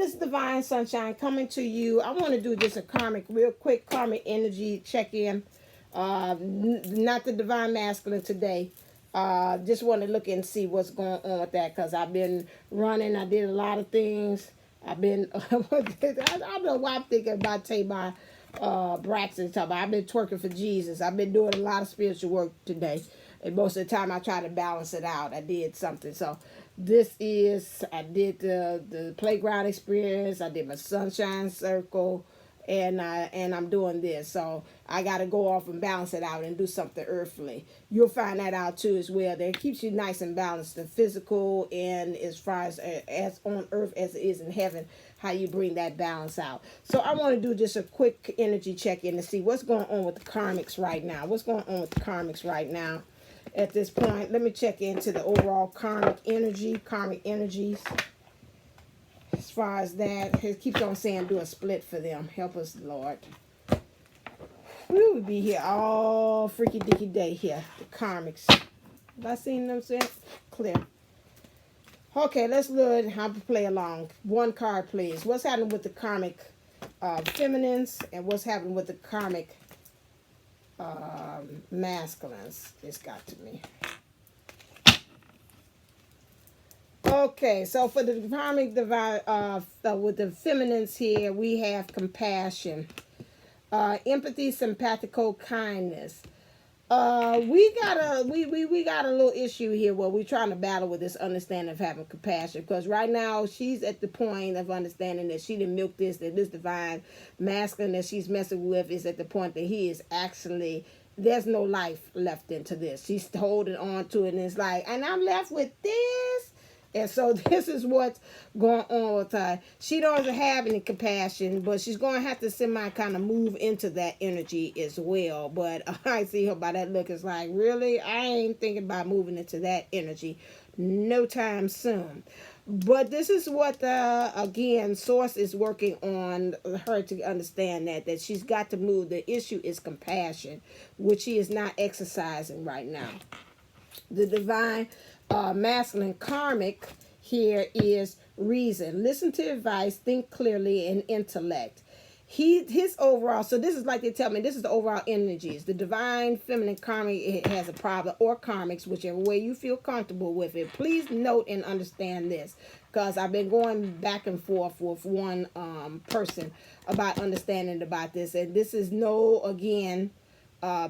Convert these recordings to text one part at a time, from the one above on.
this Divine Sunshine coming to you. I want to do just a karmic, real quick karmic energy check-in. Not the Divine Masculine today. Just want to look and see what's going on with that, because I've been running. I did a lot of things. I've been, I don't know why I'm thinking about Tamar Braxton. I've been twerking for Jesus. I've been doing a lot of spiritual work today. And most of the time I try to balance it out. I did something. So I did the playground experience. I did my sunshine circle. And I'm doing this. So I got to go off and balance it out and do something earthly. You'll find that out too as well. That it keeps you nice and balanced, the physical and as far as on earth as it is in heaven, how you bring that balance out. So I want to do just a quick energy check-in to see what's going on with the karmics right now. What's going on with the karmics right now at this point? Let me check into the overall karmic energies. As far as that, it keeps on saying do a split for them. Help us, Lord. We would be here all freaky dicky day here. The karmics. Have I seen them saying? Clear. Okay, let's look how to play along. One card, please. What's happening with the karmic feminines, and what's happening with the karmic masculines? It's got to me. Okay, so for the karmic divine, with the feminines here, we have compassion, empathy, sympathico, kindness. We got a little issue here where we're trying to battle with this understanding of having compassion, because right now she's at the point of understanding that she didn't milk this, that this divine masculine that she's messing with is at the point that he is actually, there's no life left into this. She's holding on to it, and it's like, and I'm left with this. And so this is what's going on with her. She doesn't have any compassion, but she's going to have to semi kind of move into that energy as well. But I see her by that look. It's like, really? I ain't thinking about moving into that energy no time soon. But this is what, again, Source is working on her to understand that she's got to move. The issue is compassion, which she is not exercising right now. The divine masculine karmic here is reason. Listen to advice, think clearly, and intellect. His overall, so this is like they tell me, this is the overall energies. The divine feminine karmic, it has a problem, or karmics, whichever way you feel comfortable with it. Please note and understand this, because I've been going back and forth with one person about understanding about this, and this is again,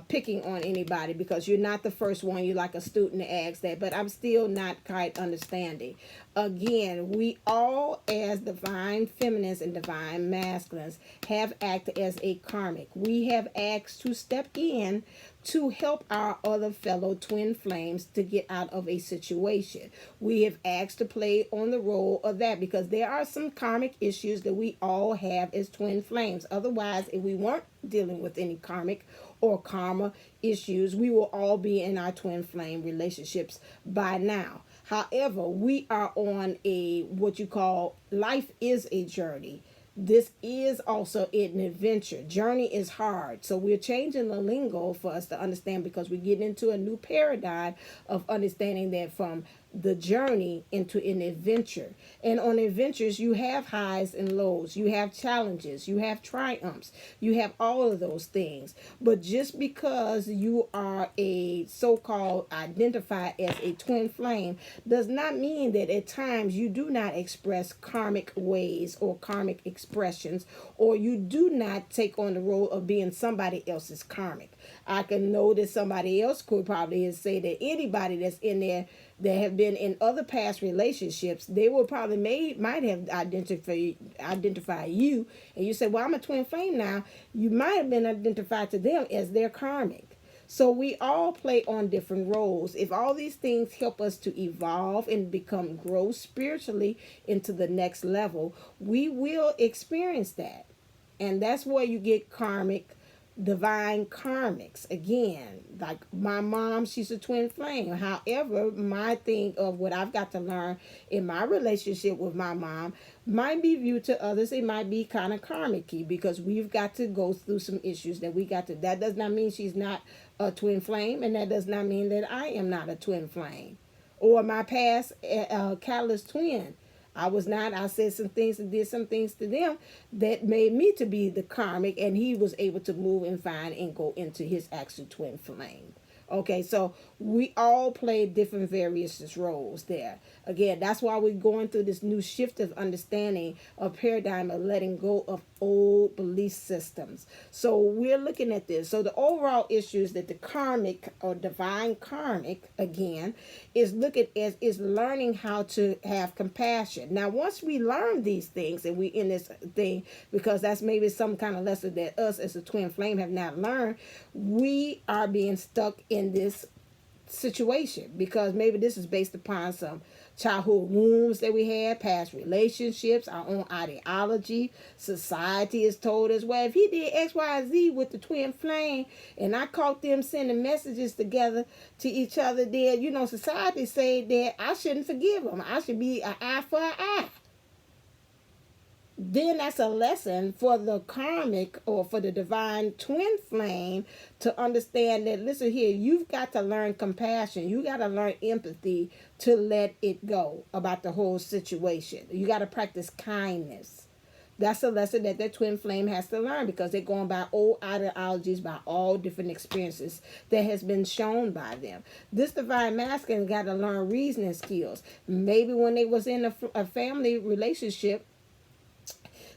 picking on anybody, because you're not the first one. You're like a student to ask that, but I'm still not quite understanding. Again, we all as divine feminines and divine masculines have acted as a karmic. We have asked to step in to help our other fellow twin flames to get out of a situation. We have asked to play on the role of that, because there are some karmic issues that we all have as twin flames. Otherwise, if we weren't dealing with any karmic or karma issues, we will all be in our twin flame relationships by now. However, we are on what you call, life is a journey. This is also an adventure. Journey is hard. So we're changing the lingo for us to understand, because we get into a new paradigm of understanding that from the journey into an adventure. And on adventures, you have highs and lows. You have challenges. You have triumphs. You have all of those things. But just because you are a so-called identified as a twin flame does not mean that at times you do not express karmic ways or karmic expressions, or you do not take on the role of being somebody else's karmic. I can know that somebody else could probably say that anybody that's in there that have been in other past relationships, they will probably might have identified you, and you say, well, I'm a twin flame now. You might have been identified to them as their karmic. So we all play on different roles. If all these things help us to evolve and grow spiritually into the next level, we will experience that. And that's where you get divine karmics. Again, like my mom, she's a twin flame. However, my thing of what I've got to learn in my relationship with my mom might be viewed to others, it might be kind of karmic-y, because we've got to go through some issues that that does not mean she's not a twin flame, and that does not mean that I am not a twin flame, or my past catalyst twin. I was not. I said some things and did some things to them that made me to be the karmic, and he was able to move and find and go into his actual twin flame. Okay, so we all play different various roles there. Again, that's why we're going through this new shift of understanding of paradigm of letting go of old belief systems. So we're looking at this. So the overall issue is that the karmic or divine karmic, again, is looking as is learning how to have compassion. Now, once we learn these things and we in this thing, because that's maybe some kind of lesson that us as a twin flame have not learned, we are being stuck in this situation because maybe this is based upon some childhood wounds that we had, past relationships, our own ideology. Society is told us, well, if he did X, Y, Z with the twin flame and I caught them sending messages together to each other, then, society say that I shouldn't forgive him. I should be an eye for an eye. Then that's a lesson for the karmic or for the divine twin flame to understand that, listen here, you've got to learn compassion. You got to learn empathy to let it go about the whole situation. You got to practice kindness. That's a lesson that their twin flame has to learn because they're going by old ideologies, by all different experiences that has been shown by them. This divine masculine got to learn reasoning skills. Maybe when they was in a family relationship,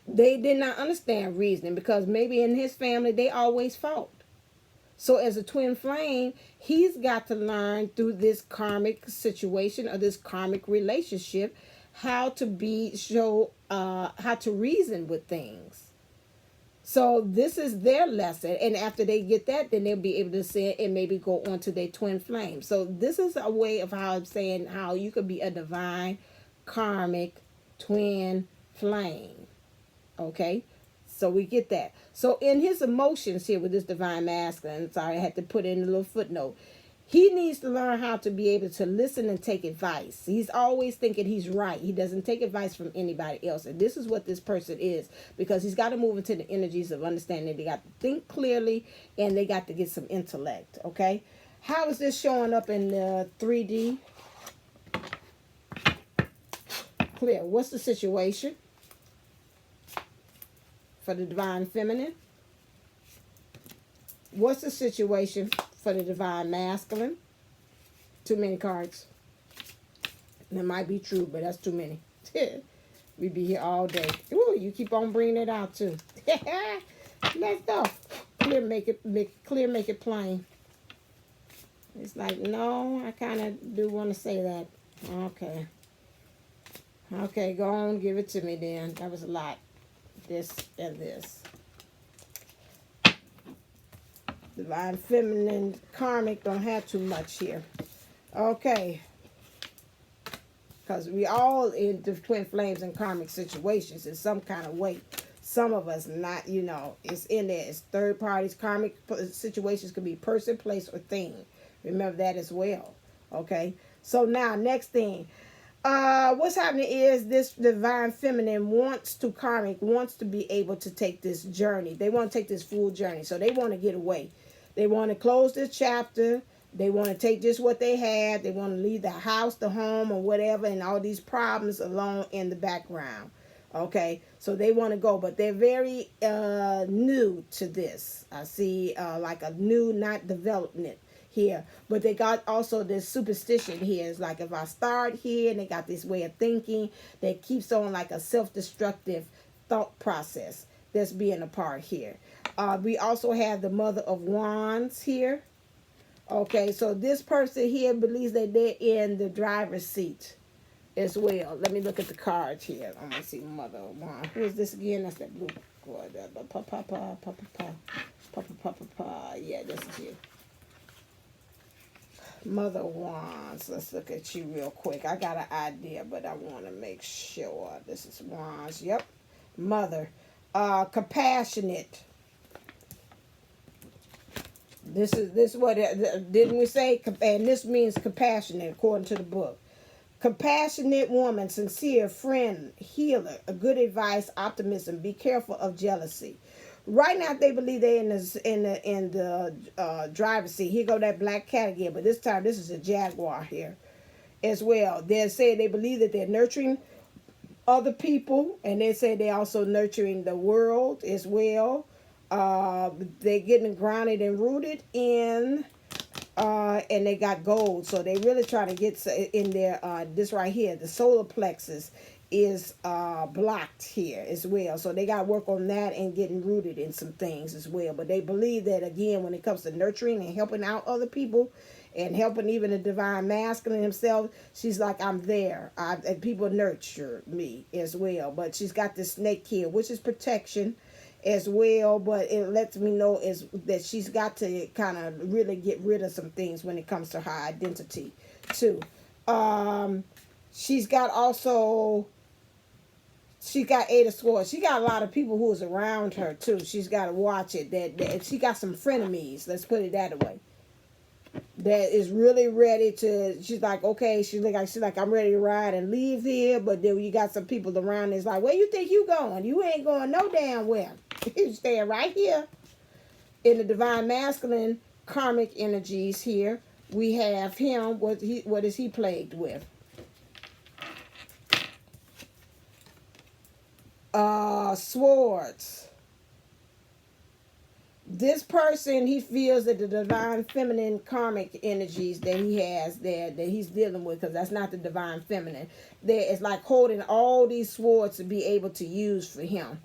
they did not understand reasoning because maybe in his family they always fought. So as a twin flame, he's got to learn through this karmic situation or this karmic relationship how to how to reason with things. So this is their lesson, and after they get that, then they'll be able to say it and maybe go on to their twin flame. So this is a way of how I'm saying how you could be a divine karmic twin flame. Okay, so we get that. So in his emotions here with this divine masculine, sorry, I had to put in a little footnote. He needs to learn how to be able to listen and take advice. He's always thinking he's right. He doesn't take advice from anybody else. And this is what this person is, because he's got to move into the energies of understanding. They got to think clearly and they got to get some intellect. Okay, how is this showing up in 3D? Clear. What's the situation for the divine feminine? What's the situation for the divine masculine? Too many cards. That might be true, but that's too many. We'd be here all day. Ooh, you keep on bringing it out too. Let's go. Clear, make it plain. It's like, no, I kind of do want to say that. Okay. Okay, go on, give it to me then. That was a lot. This and this. Divine feminine karmic don't have too much here. Okay. Because we all in the twin flames and karmic situations in some kind of way. Some of us not, it's in there. It's third parties. Karmic situations could be person, place, or thing. Remember that as well. Okay. So now, next thing. What's happening is this divine feminine wants to be able to take this journey. They want to take this full journey. So they want to get away. They want to close this chapter. They want to take just what they have. They want to leave the house, the home, or whatever, and all these problems alone in the background. Okay, so they want to go, but they're very new to this. I see like a new, not development here, but they got also this superstition here. It's like if I start here, and they got this way of thinking that keeps on like a self-destructive thought process that's being a part here. We also have the Mother of Wands here. Okay, so this person here believes that they're in the driver's seat as well. Let me look at the cards here. I want to see Mother of Wands. Who is this again? That's that blue card. Yeah, this is you. Mother of Wands. Let's look at you real quick. I got an idea, but I want to make sure. This is Wands. Yep. Mother. Compassionate. This what didn't we say? And this means compassionate according to the book. Compassionate woman, sincere, friend, healer, a good advice, optimism. Be careful of jealousy. Right now, they believe they're in the driver's seat. Here go that black cat again, but this time this is a jaguar here as well. They say they believe that they're nurturing other people, and they say they're also nurturing the world as well. They're getting grounded and rooted in, and they got gold. So they really trying to get in there. This right here, the solar plexus is blocked here as well. So they got to work on that and getting rooted in some things as well. But they believe that, again, when it comes to nurturing and helping out other people, and helping even the divine masculine himself, she's like, I'm there. And people nurture me as well. But she's got this snake here, which is protection as well. But it lets me know is that she's got to kind of really get rid of some things when it comes to her identity too. She's got also, she got Eight of Swords. She got a lot of people who is around her too. She's got to watch it. That she got some frenemies. Let's put it that way. That is really ready to, she's like, okay, she's like, I'm ready to ride and leave here. But then you got some people around that's like, where you think you going? You ain't going no damn well. You staying right here. In the divine masculine karmic energies here, we have him. What is he plagued with? Swords. This person, he feels that the divine feminine karmic energies that he has there, that he's dealing with, because that's not the divine feminine, there is like holding all these swords to be able to use for him.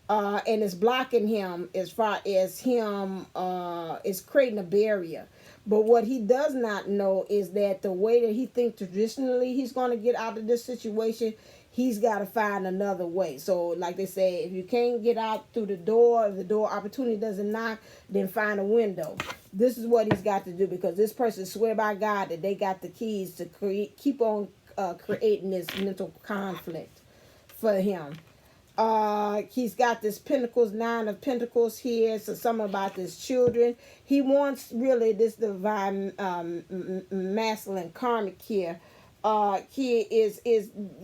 And it's blocking him as far as him, it's creating a barrier. But what he does not know is that the way that he thinks traditionally he's going to get out of this situation, he's got to find another way. So like they say, if you can't get out through the door, if the door opportunity doesn't knock, then find a window. This is what he's got to do, because this person swear by God that they got the keys to keep on creating this mental conflict for him. He's got this Pentacles, 9 of Pentacles here. So something about his children. He wants really this divine masculine karmic here. He is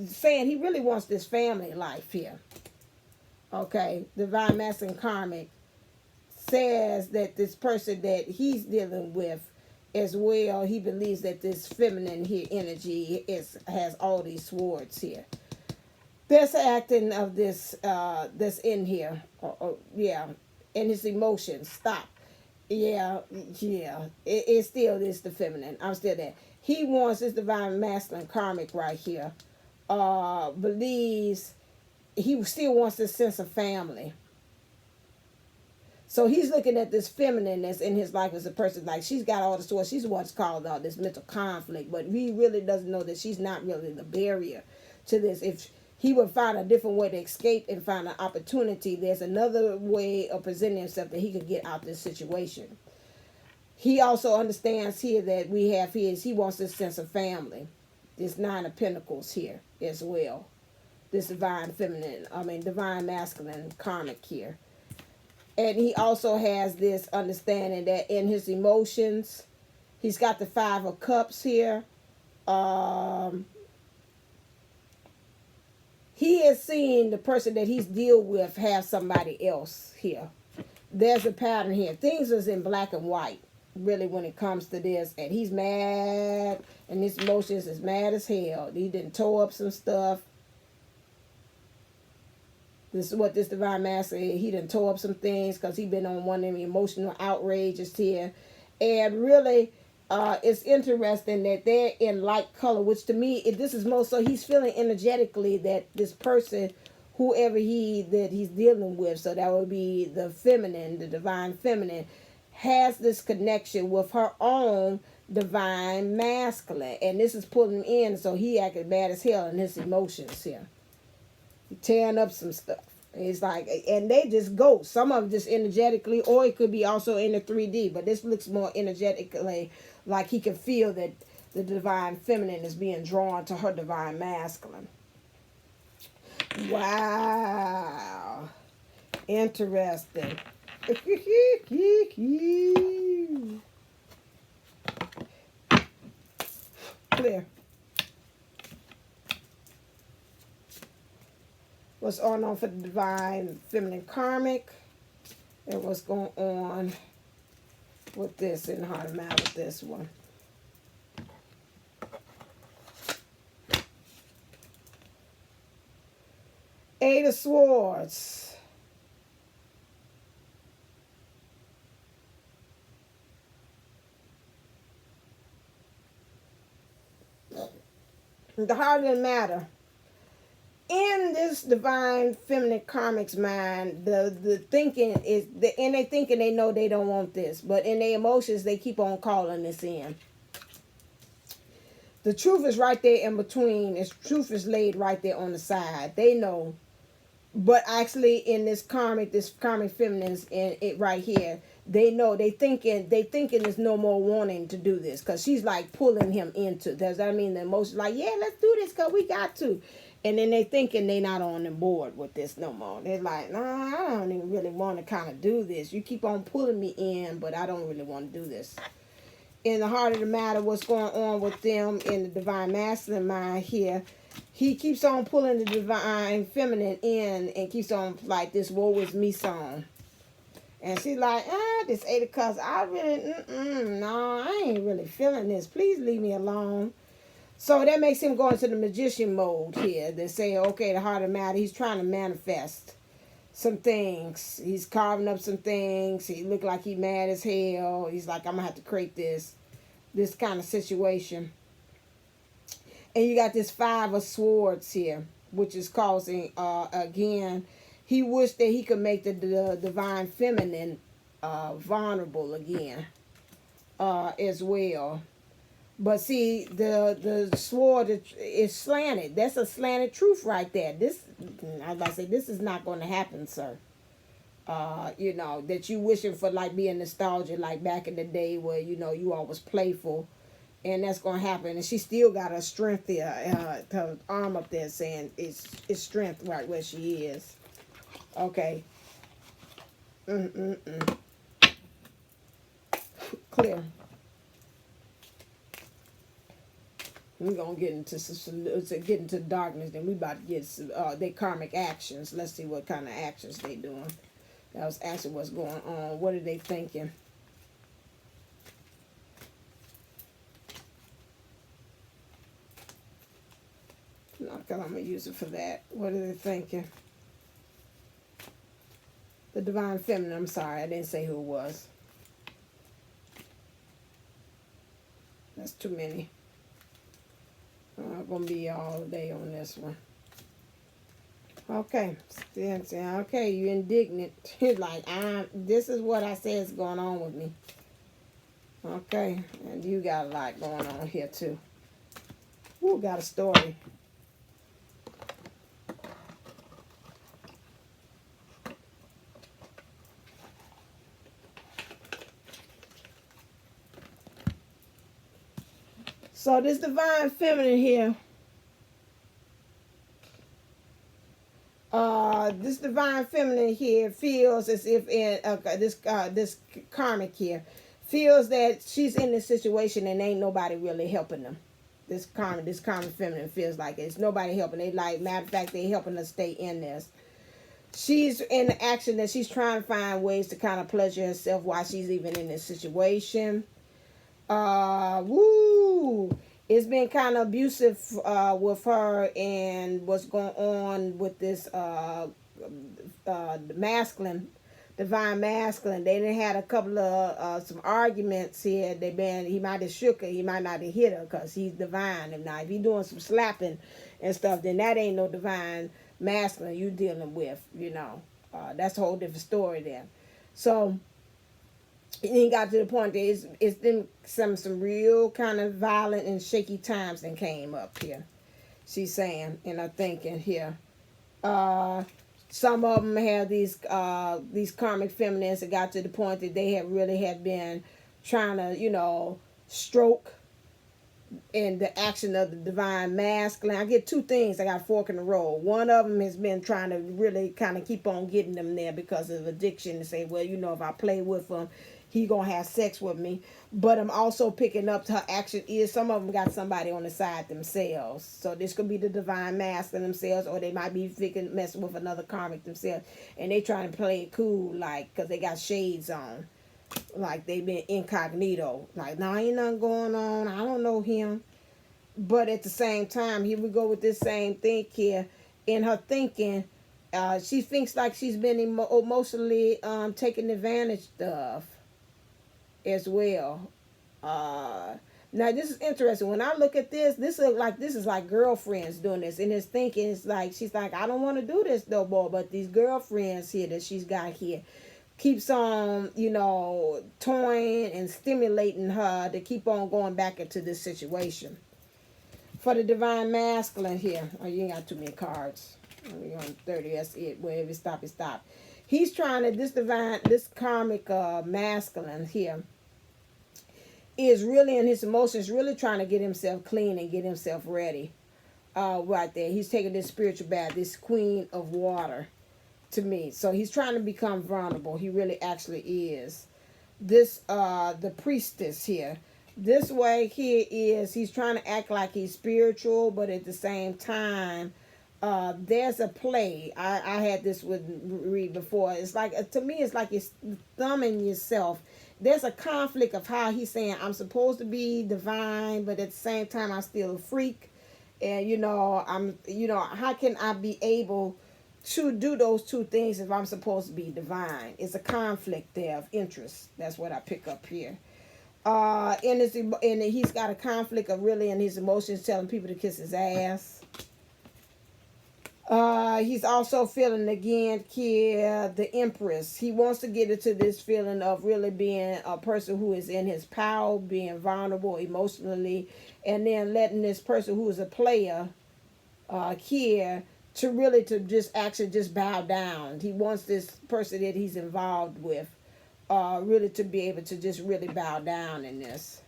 saying he really wants this family life here. Okay, divine masculine karmic says that this person that he's dealing with as well, he believes that this feminine here energy has all these swords here. There's acting of this that's in here. Yeah, and his emotions. Stop. Yeah. It still is the feminine. I'm still there. He wants this divine masculine karmic right here. Believes he still wants this sense of family. So he's looking at this feminine that's in his life as a person, like she's got all the swords. She's what's called this mental conflict, but he really doesn't know that she's not really the barrier to this. If he would find a different way to escape and find an opportunity, there's another way of presenting himself that he could get out of this situation. He also understands here that we have here is he wants this sense of family. This 9 of Pentacles here as well. This divine feminine, divine masculine karmic here. And he also has this understanding that in his emotions, he's got the 5 of Cups here. He is seeing the person that he's deal with have somebody else here. There's a pattern here. Things is in black and white, really, when it comes to this. And he's mad, and his emotions is mad as hell. He didn't tore up some stuff. This is what this divine master, he done tore up some things because he been on one of the emotional outrages here. And really, it's interesting that they're in light color, which to me, this is more so he's feeling energetically that this person, whoever that he's dealing with, so that would be the feminine, the divine feminine, has this connection with her own divine masculine. And this is pulling him in, so he acted bad as hell in his emotions here. Tearing up some stuff. It's like, and they just go. Some of them just energetically, or it could be also in the 3D, but this looks more energetically like he can feel that the divine feminine is being drawn to her divine masculine. Wow. Interesting. Clear. What's on for the divine feminine karmic, and what's going on with this and how to map with this one. Eight of Swords. The heart of the matter. In this divine feminine karmic's mind, the thinking is, and they thinking they know they don't want this, but in their emotions, they keep on calling this in. The truth is right there in between. The truth is laid right there on the side. They know. But actually in this karmic feminine's in it right here, they know, they thinking there's no more wanting to do this, because she's like pulling him into, does that mean the emotion like, yeah, let's do this because we got to. And then they thinking they not on the board with this no more. They're like, no, I don't even really want to kind of do this. You keep on pulling me in, but I don't really want to do this. In the heart of the matter, what's going on with them in the divine masculine mind here, he keeps on pulling the divine feminine in and keeps on like this woe is me song. And she's like, this Eight of Cups, I really, no, I ain't really feeling this. Please leave me alone. So that makes him go into the magician mode here. They say, okay, the heart of the matter, he's trying to manifest some things. He's carving up some things. He look like he mad as hell. He's like, I'm going to have to create this kind of situation. And you got this Five of Swords here, which is causing, again, he wished that he could make the divine feminine vulnerable again as well. But see, the sword is slanted. That's a slanted truth right there. This, as I say, this is not going to happen, sir. You know, that you wishing for like being nostalgia, like back in the day where, you know, you all was playful. And that's going to happen. And she still got her strength there, her arm up there saying it's strength right where she is. Okay. Clear. We're going to get into darkness. Then we about to get their karmic actions. Let's see what kind of actions they doing. That was actually what's going on. What are they thinking? No, because I'm going to use it for that. What are they thinking? The divine feminine. I'm sorry. I didn't say who it was. That's too many. I'm not going to be all day on this one. Okay. Okay, you're indignant. Like, this is what I say is going on with me. Okay. And you got a lot going on here, too. Ooh, got a story. So this divine feminine here, this divine feminine here feels as if in this karmic here feels that she's in this situation and ain't nobody really helping them. This karmic feminine feels like it's nobody helping. They like, matter of fact, they helping her stay in this. She's in the action that she's trying to find ways to kind of pleasure herself while she's even in this situation. It's been kind of abusive with her and what's going on with this masculine, divine masculine. They done had a couple of some arguments here. He might have shook her, he might not have hit her because he's divine. And now if he's doing some slapping and stuff, then that ain't no divine masculine you dealing with, you know. That's a whole different story then. So it got to the point that it's been some real kind of violent and shaky times that came up here. She's saying, and I'm thinking here. Some of them have these karmic feminines that got to the point that they have been trying to, you know, stroke in the action of the divine masculine. I get two things. I got a fork in the road. One of them has been trying to really kind of keep on getting them there because of addiction, to say, well, you know, if I play with him, he gonna have sex with me. But I'm also picking up her action is some of them got somebody on the side themselves. So this could be the divine masculine themselves, or they might be messing with another karmic themselves, and they trying to play it cool, like, because they got shades on, like they've been incognito, like, no, ain't nothing going on, I don't know him. But at the same time, here we go with this same thing here. In her thinking, She thinks like she's been emotionally taken advantage of as well. Now this is interesting. When I look at this, this is like girlfriends doing this, and his thinking is like she's like, I don't want to do this no more. But these girlfriends here that she's got here keeps on, you know, toying and stimulating her to keep on going back into this situation. For the divine masculine here, oh, you ain't got too many cards. We're on 30. That's it. Wherever it stop, it stop. He's trying to this karmic masculine here is really in his emotions, really trying to get himself clean and get himself ready. Right there, he's taking this spiritual bath, this queen of water, to me. So he's trying to become vulnerable. He really actually is. This the priestess here. This way here is he's trying to act like he's spiritual, but at the same time, there's a play. I had this with read before. It's like, to me, it's like you're thumbing yourself. There's a conflict of how he's saying, I'm supposed to be divine, but at the same time, I'm still a freak. And, how can I be able to do those two things if I'm supposed to be divine? It's a conflict there of interest. That's what I pick up here. He's got a conflict of really in his emotions telling people to kiss his ass. He's also feeling again here the Empress. He wants to get into this feeling of really being a person who is in his power, being vulnerable emotionally, and then letting this person who is a player here to just bow down. He wants this person that he's involved with really to be able to just really bow down in this.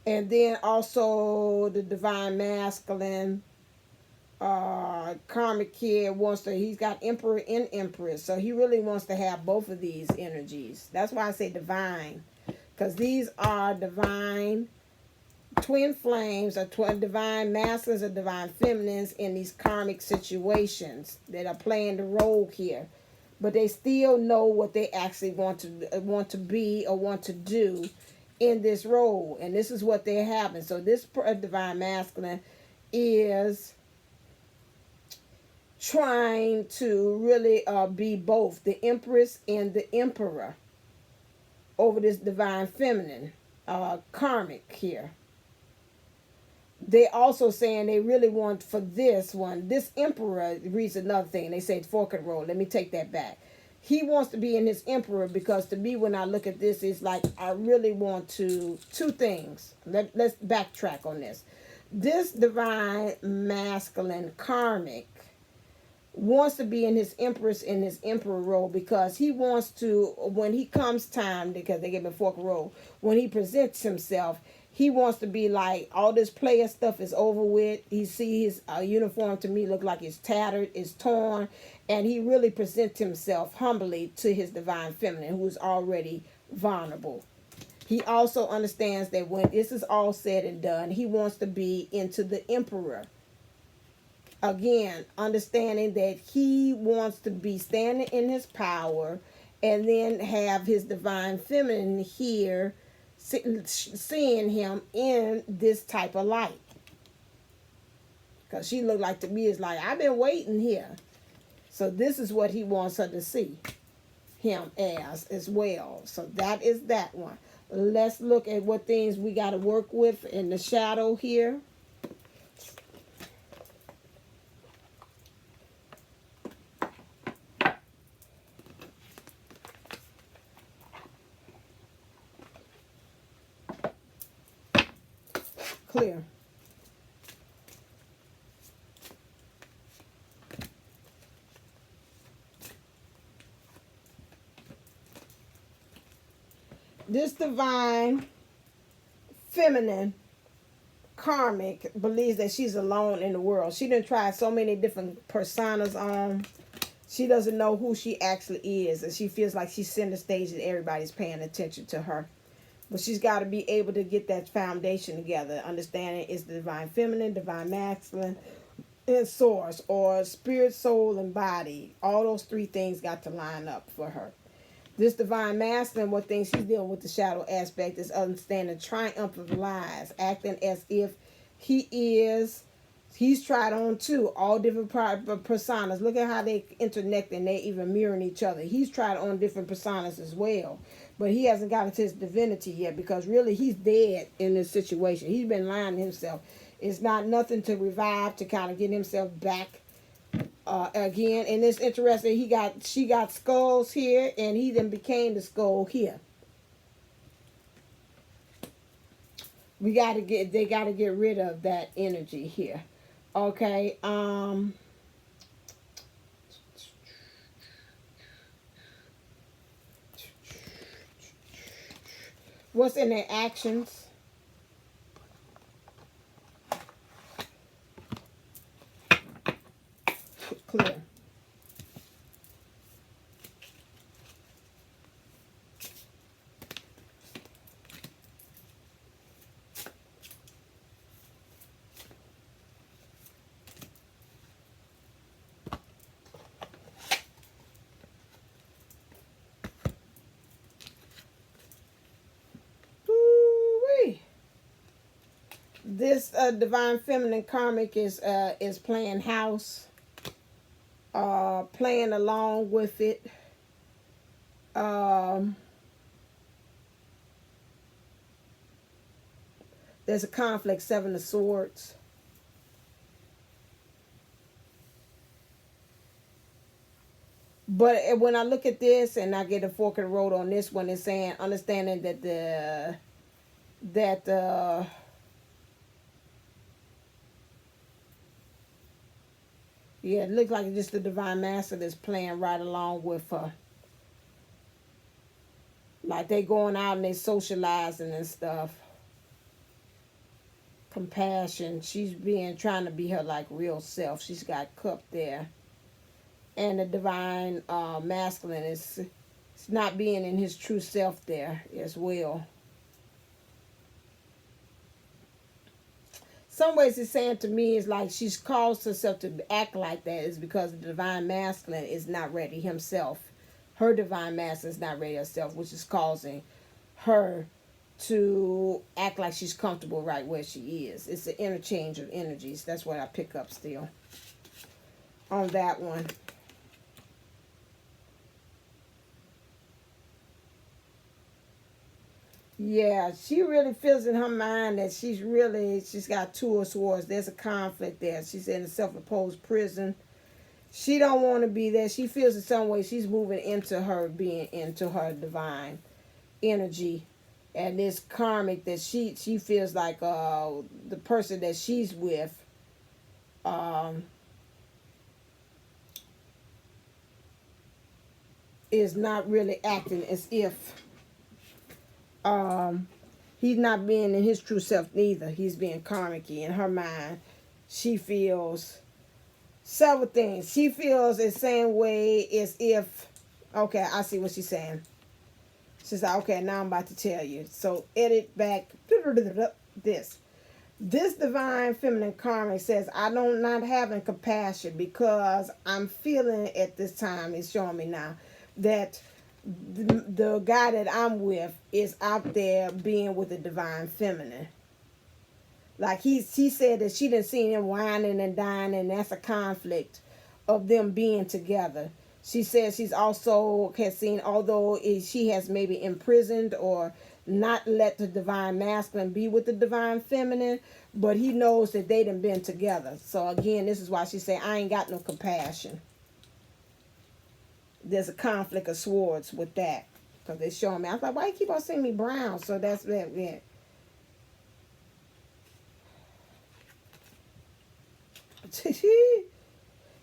And then also the divine masculine karmic here he's got emperor and empress. So he really wants to have both of these energies. That's why I say divine. Because these are divine twin flames, or divine masculines or divine feminines in these karmic situations that are playing the role here. But they still know what they actually want to be or want to do in this role, and this is what they're having. So this divine masculine is trying to really be both the empress and the emperor over this divine feminine karmic here. They also saying they really want for this one, this emperor reads another thing. They say forked road. Let me take that back. He wants to be in his emperor because to me, when I look at this, it's like I really want two things. Let's backtrack on this. This divine masculine karmic wants to be in his empress in his emperor role because he wants to, when he comes time, because they give him forked road, when he presents himself, he wants to be like, all this player stuff is over with. He sees his uniform to me look like it's tattered, it's torn. And he really presents himself humbly to his divine feminine, who is already vulnerable. He also understands that when this is all said and done, he wants to be into the emperor. Again, understanding that he wants to be standing in his power and then have his divine feminine here seeing him in this type of light. Because she looked like to me is like, I've been waiting here. So this is what he wants her to see him as well. So that is that one. Let's look at what things we got to work with in the shadow here. Clear. This divine feminine karmic believes that she's alone in the world. She done tried so many different personas on. She doesn't know who she actually is, and she feels like she's center stage and everybody's paying attention to her. But she's got to be able to get that foundation together, understanding it's the divine feminine, divine masculine, and source, or spirit, soul, and body. All those three things got to line up for her. This divine masculine, what things she's dealing with the shadow aspect is understanding triumph of lies, acting as if He's tried on too, all different personas. Look at how they interconnect and they even mirroring each other. He's tried on different personas as well. But he hasn't gotten to his divinity yet, because really he's dead in this situation. He's been lying to himself. It's not nothing to revive, to kind of get himself back again. And it's interesting, she got skulls here, and he then became the skull here. They got to get rid of that energy here. Okay, what's in their actions? Clear. This divine feminine karmic is playing house, playing along with it. There's a conflict, 7 of Swords. But when I look at this and I get a fork in the road on this one, it's saying understanding that yeah, it looks like just the divine master that's playing right along with her. Like they going out and they socializing and stuff. Compassion. She's trying to be her like real self. She's got cup there. And the divine masculine is not being in his true self there as well. Some ways it's saying to me is like she's caused herself to act like that is because the divine masculine is not ready himself. Her divine masculine is not ready herself, which is causing her to act like she's comfortable right where she is. It's an interchange of energies. That's what I pick up still on that one. Yeah, she really feels in her mind that she's got 2 of Swords. There's a conflict there. She's in a self-imposed prison. She don't want to be there. She feels in some way she's moving into her being, into her divine energy. And this karmic that she feels like the person that she's with is not really acting as if he's not being in his true self neither. He's being karmic-y. In her mind, she feels several things. She feels the same way as if, okay, I see what she's saying. She's like, okay, now I'm about to tell you. So edit back this. This divine feminine karmic says, I don't not having compassion because I'm feeling at this time, it's showing me now, that the guy that I'm with is out there being with the divine feminine. Like she said that she didn't see him whining and dining, and that's a conflict of them being together. She says she's also has seen, although she has maybe imprisoned or not let the divine masculine be with the divine feminine, but he knows that they done been together. So again, this is why she say, I ain't got no compassion. There's a conflict of swords with that. Because they're showing me. I was like, why you keep on seeing me brown? So that's that. Yeah.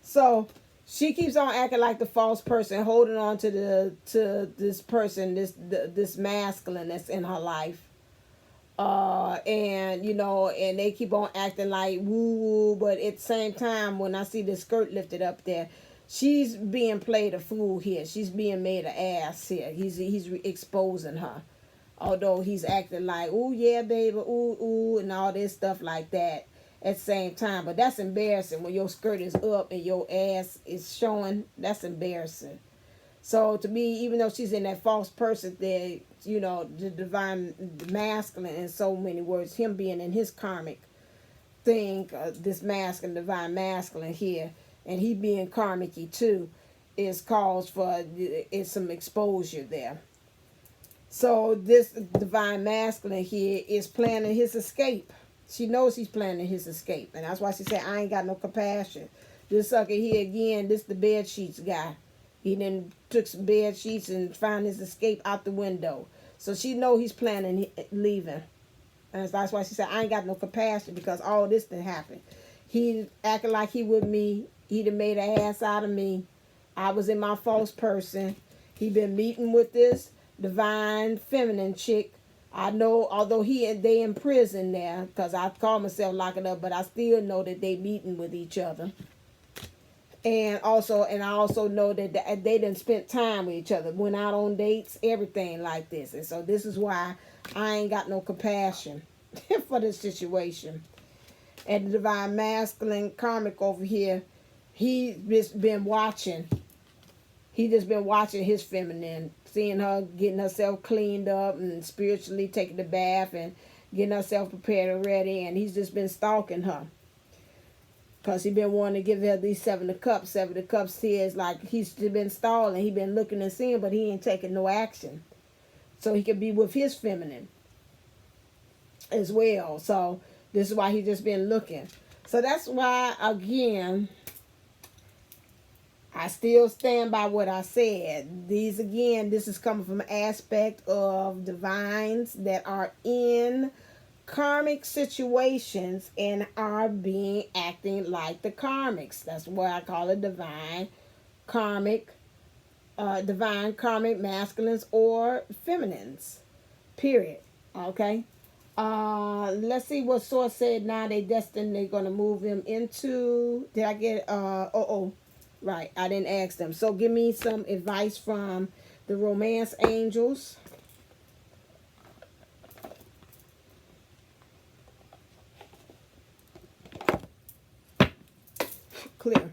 So she keeps on acting like the false person, holding on to this person, this masculine that's in her life. And you know, and they keep on acting like woo woo, but at the same time, when I see the skirt lifted up there, she's being played a fool here. She's being made an ass here. He's exposing her. Although he's acting like, ooh, yeah, baby, ooh, ooh, and all this stuff like that at the same time. But that's embarrassing when your skirt is up and your ass is showing. That's embarrassing. So to me, even though she's in that false person there, the divine, the masculine in so many words, him being in his karmic thing, this masculine, divine masculine here, and he being karmic too, is cause for is some exposure there. So this divine masculine here is planning his escape. She knows he's planning his escape, and that's why she said, I ain't got no compassion. This sucker here again, this the bed sheets guy. He then took some bed sheets and found his escape out the window. So she know he's planning leaving. And that's why she said, I ain't got no compassion because all this didn't happen. He acting like he with me. He done made an ass out of me. I was in my false person. He been meeting with this divine feminine chick. I know, although they in prison there, because I call myself locking up, but I still know that they meeting with each other. And I also know that they done spent time with each other, went out on dates, everything like this. And so this is why I ain't got no compassion for this situation. And the divine masculine karmic over here, he just been watching. He just been watching his feminine, seeing her getting herself cleaned up and spiritually taking the bath and getting herself prepared and ready. And he's just been stalking her. Because he been wanting to give her these 7 of Cups. 7 of Cups says like he's been stalling. He been looking and seeing, but he ain't taking no action. So he could be with his feminine as well. So this is why he just been looking. So that's why, again, I still stand by what I said. This is coming from an aspect of divines that are in karmic situations and are acting like the karmics. That's why I call it divine karmic masculines or feminines. Period. Okay. Let's see what source said. Now they're going to move him into. Did I get right, I didn't ask them. So give me some advice from the romance angels. Clear.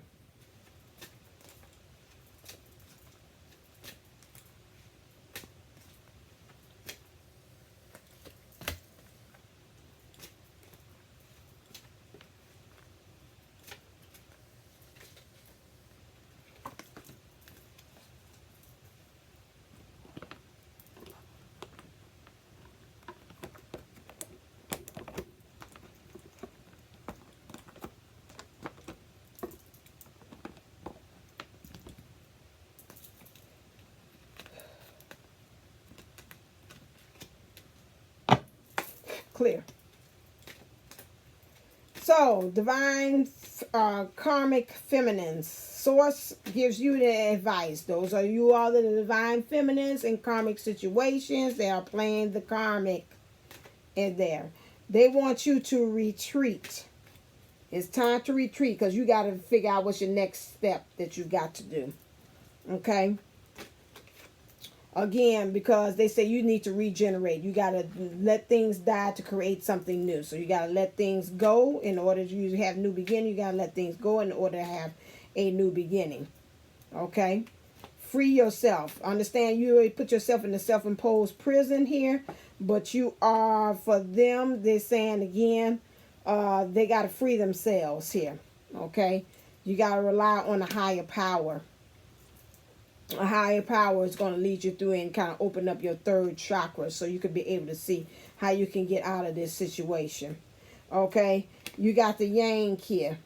Clear. So, divine karmic feminines. Source gives you the advice. Those are you all the divine feminines in karmic situations. They are playing the karmic in there. They want you to retreat. It's time to retreat because you got to figure out what's your next step that you got to do. Okay? Again, because they say you need to regenerate. You got to let things die to create something new. So you got to let things go in order to have new beginning. You got to let things go in order to have a new beginning. Okay? Free yourself. Understand you already put yourself in a self-imposed prison here. But you are, for them, they're saying again, they got to free themselves here. Okay? You got to rely on a higher power. A higher power is going to lead you through and kind of open up your third chakra so you can be able to see how you can get out of this situation. Okay? You got the yang here.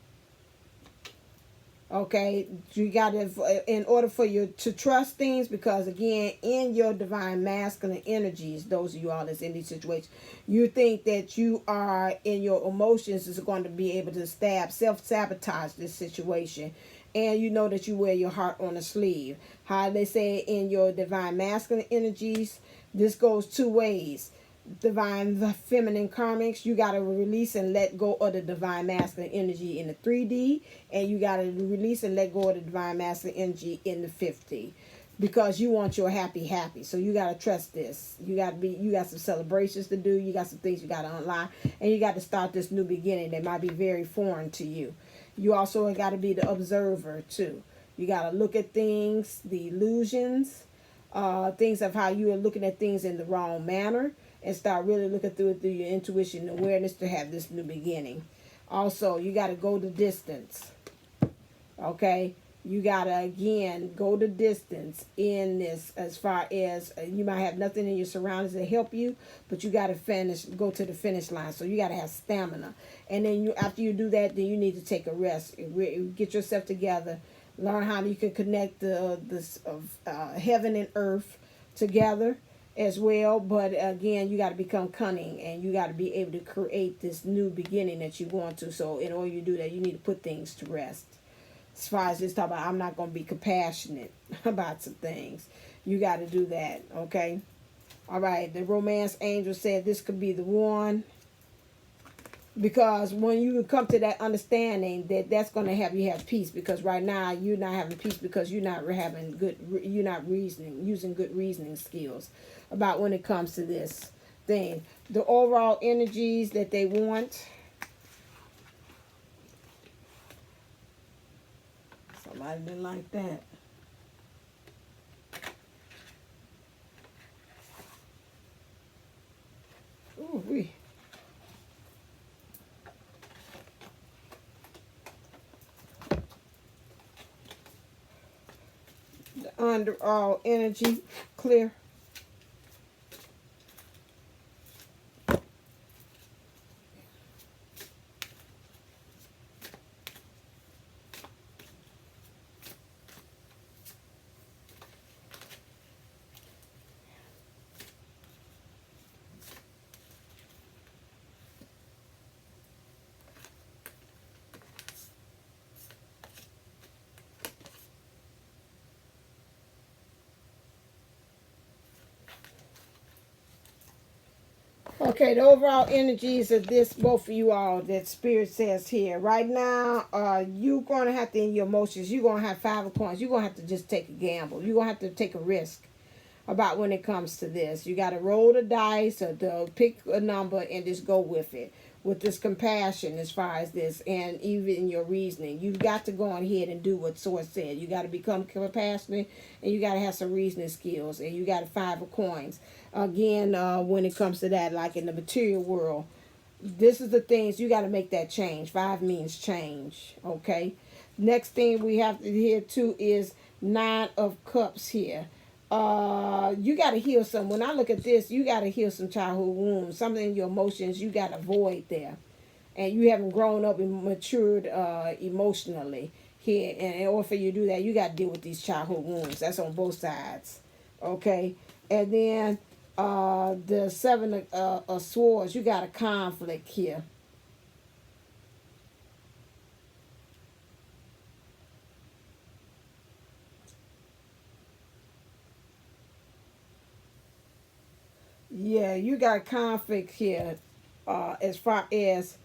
Okay? You got to, in order for you to trust things, because again, in your divine masculine energies, those of you all that's in these situations, you think that you are, in your emotions, is going to be able to self-sabotage this situation. And you know that you wear your heart on a sleeve. How they say in your divine masculine energies, this goes two ways. Divine feminine karmics, you got to release and let go of the divine masculine energy in the 3D. And you got to release and let go of the divine masculine energy in the 5D. Because you want your happy. So you got to trust this. You got some celebrations to do. You got some things you got to unlock. And you got to start this new beginning that might be very foreign to you. You also got to be the observer too. You got to look at things, the illusions, things of how you are looking at things in the wrong manner, and start really looking through it through your intuition and awareness to have this new beginning. Also, you got to go the distance. Okay, you gotta again go the distance in this, as far as you might have nothing in your surroundings to help you, but you gotta go to the finish line. So you gotta have stamina, and then after you do that, then you need to take a rest, get yourself together, learn how you can connect the heaven and earth together as well. But again, you got to become cunning, and you got to be able to create this new beginning that you want to. So in order to do that, you need to put things to rest. As far as this talk about, I'm not going to be compassionate about some things. You got to do that, okay? All right, the romance angel said this could be the one. Because when you come to that understanding, that's going to have you have peace. Because right now, you're not having peace because you're not using good reasoning skills about when it comes to this thing. The overall energies that they want. Somebody didn't like that. Ooh, the underall energy clear. Okay, the overall energies of this, both of you all, that Spirit says here. Right now, you're going to have to, in your emotions, you're going to have 5 of coins. You're going to have to just take a gamble. You're going to have to take a risk about when it comes to this. You got to roll the dice or pick a number and just go with it. With this compassion as far as this, and even your reasoning. You've got to go on ahead and do what Source said. You got to become compassionate, and you got to have some reasoning skills, and you got to 5 of coins. Again, when it comes to that, like in the material world, this is the things you got to make that change. 5 means change, okay? Next thing we have to hear too is 9 of Cups here. You got to heal some. When I look at this, you got to heal some childhood wounds. Something in your emotions you got to avoid there, and you haven't grown up and matured emotionally here. And in order for you to do that, you got to deal with these childhood wounds. That's on both sides, okay? And then the 7 of Swords, you got a conflict here. Yeah, you got conflict here as far as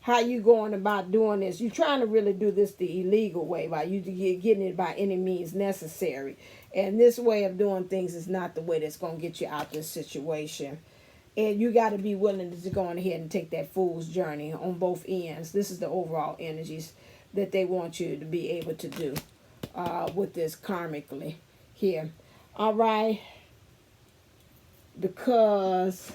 how you going about doing this. You're trying to really do this the illegal way, by you getting it by any means necessary. And this way of doing things is not the way that's going to get you out this situation. And you got to be willing to go on ahead and take that fool's journey on both ends. This is the overall energies that they want you to be able to do with this karmically here. All right. Because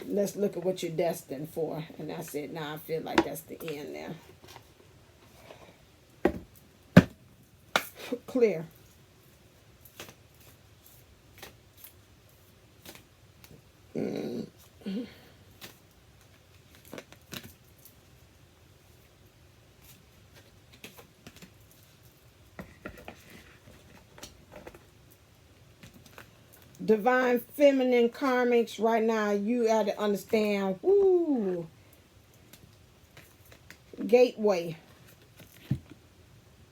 let's look at what you're destined for. And that's it. Now I feel like that's the end now. Clear. Divine feminine karmics, right now you got to understand, woo, gateway.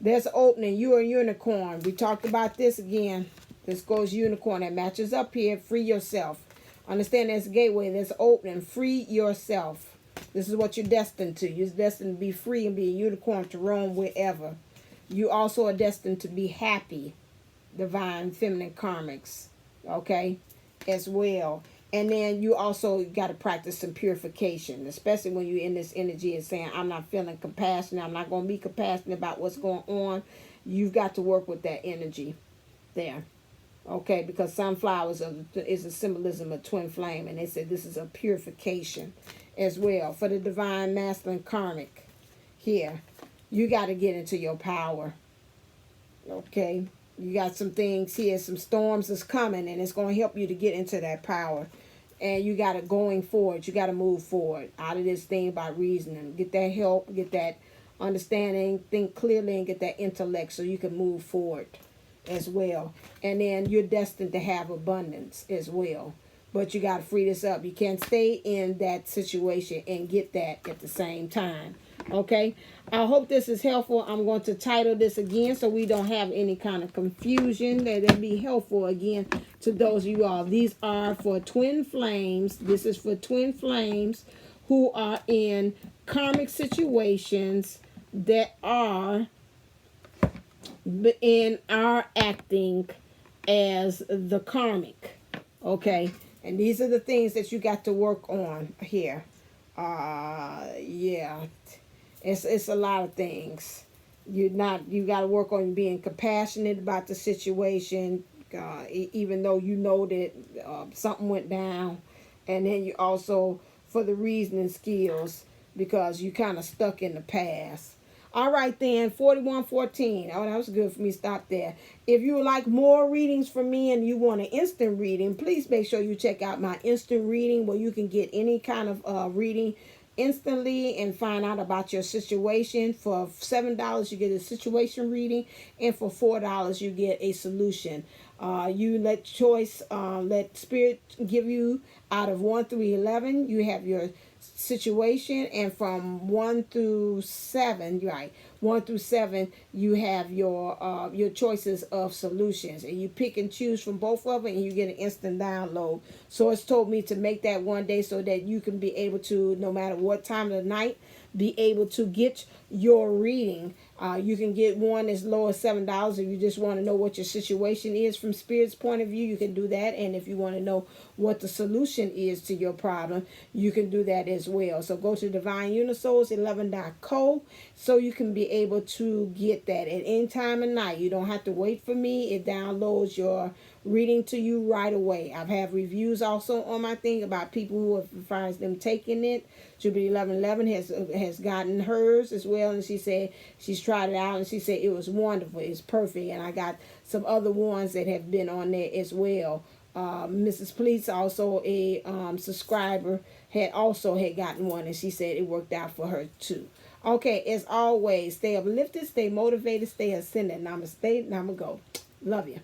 There's an opening. You're a unicorn. We talked about this again. This goes unicorn. That matches up here. Free yourself. Understand there's a gateway. There's an opening. Free yourself. This is what you're destined to. You're destined to be free and be a unicorn to roam wherever. You also are destined to be happy. Divine feminine karmics. Okay, as well. And then you also got to practice some purification, especially when you're in this energy and saying, I'm not feeling compassionate, I'm not going to be compassionate about what's going on. You've got to work with that energy there. Okay, because sunflowers is a symbolism of twin flame, and they said this is a purification as well. For the divine masculine karmic here, you got to get into your power. Okay, you got some things here, some storms is coming, and it's going to help you to get into that power. And you got it going forward. You got to move forward out of this thing by reasoning. Get that help, get that understanding, think clearly, and get that intellect so you can move forward as well. And then you're destined to have abundance as well. But you got to free this up. You can't stay in that situation and get that at the same time. Okay, I hope this is helpful. I'm going to title this again so we don't have any kind of confusion. That'll be helpful again to those of you all. These are for twin flames. This is for twin flames who are in karmic situations that are acting as the karmic. Okay, and these are the things that you got to work on here. Yeah. It's a lot of things. You got to work on being compassionate about the situation, even though you know that something went down, and then you also for the reasoning skills because you kind of stuck in the past. All right then, 4114. Oh, that was good for me. Stop there. If you would like more readings from me and you want an instant reading, please make sure you check out my instant reading where you can get any kind of reading instantly and find out about your situation. For $7 you get a situation reading, and for $4 you get a solution. You let choice, let spirit give you out of 1 through 11. You have your situation, and from 1 through 7, right? 1 through 7, you have your choices of solutions, and you pick and choose from both of them, and you get an instant download. So it's told me to make that one day so that you can be able to, no matter what time of the night, be able to get your reading. You can get one as low as $7 if you just want to know what your situation is from Spirit's point of view. You can do that, and if you want to know what the solution is to your problem, you can do that as well. So go to divineunisols11.co so you can be able to get that at any time of night. You don't have to wait for me. It downloads your reading to you right away. I've had reviews also on my thing about people who have finds them taking it. Jubilee 1111 has gotten hers as well, and she said she's tried it out, and she said it was wonderful. It's perfect, and I got some other ones that have been on there as well. Mrs. Please, also a subscriber, had gotten one, and she said it worked out for her too. Okay, as always, stay uplifted, stay motivated, stay ascended. Namaste, namago. Love you.